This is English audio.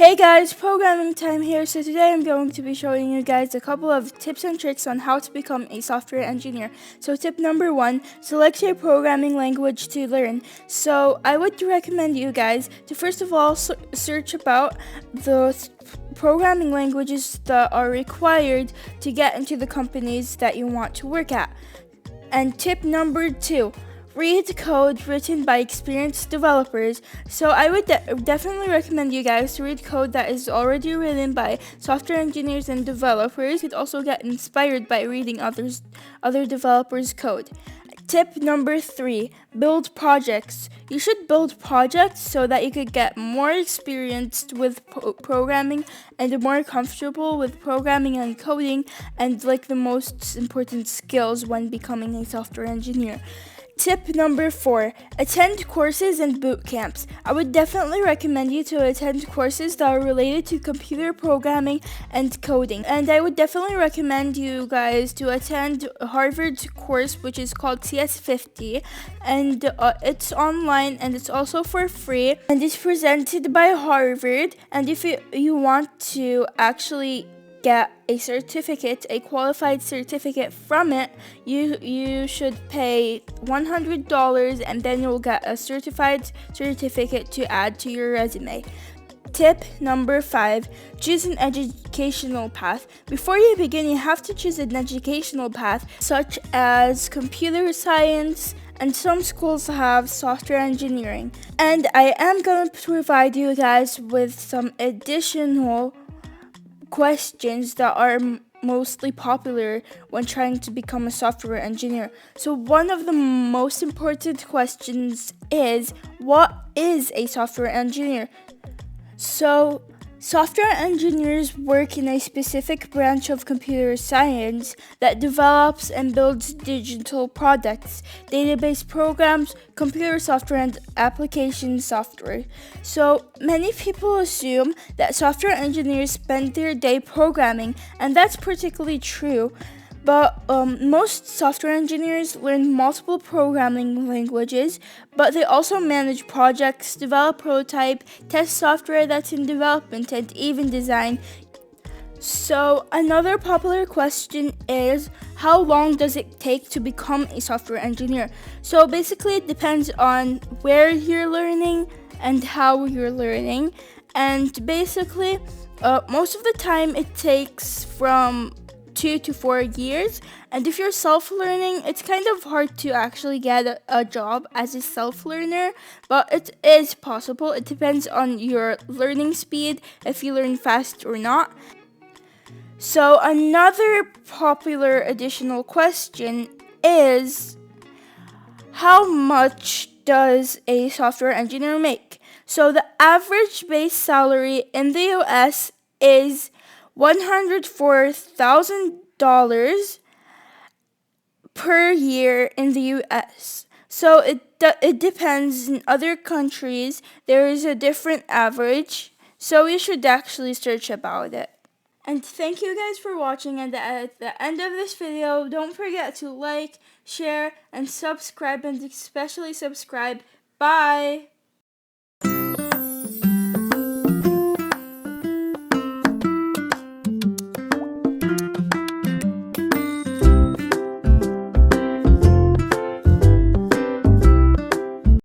Hey guys, programming time here. So today I'm going to be showing you guys a couple of tips and tricks on how to become a software engineer. So tip number 1, select your programming language to learn. So I would recommend you guys to first of all search about the programming languages that are required to get into the companies that you want to work at. And tip number 2, read code written by experienced developers. So I would definitely recommend you guys to read code that is already written by software engineers and developers. You could also get inspired by reading other developers' code. Tip number 3, build projects. You should build projects so that you could get more experienced with programming and more comfortable with programming and coding and like the most important skills when becoming a software engineer. Tip number 4, attend courses and boot camps. I would definitely recommend you to attend courses that are related to computer programming and coding. And I would definitely recommend you guys to attend Harvard's course, which is called CS50. And it's online and it's also for free. And it's presented by Harvard. And if you want to actually get a certificate, a qualified certificate from it, you should pay $100 and then you'll get a certified certificate to add to your resume. Tip number 5, choose an educational path. Before you begin, you have to choose an educational path such as computer science, and some schools have software engineering. And I am going to provide you guys with some additional questions that are mostly popular when trying to become a software engineer. So one of the most important questions is, what is a software engineer? So software engineers work in a specific branch of computer science that develops and builds digital products, database programs, computer software, and application software. So many people assume that software engineers spend their day programming, and that's particularly true. But most software engineers learn multiple programming languages, but they also manage projects, develop prototype, test software that's in development, and even design. So another popular question is, how long does it take to become a software engineer? So basically it depends on where you're learning and how you're learning. And basically, most of the time it takes from 2 to 4 years, and if you're self-learning, it's kind of hard to actually get a job as a self-learner, but it is possible. It depends on your learning speed, if you learn fast or not. So another popular additional question is, how much does a software engineer make? So the average base salary in the US is $104,000 per year in the US. So it depends. In other countries, there is a different average. So you should actually search about it. And thank you guys for watching. And at the end of this video, don't forget to like, share, and subscribe, and especially subscribe. Bye!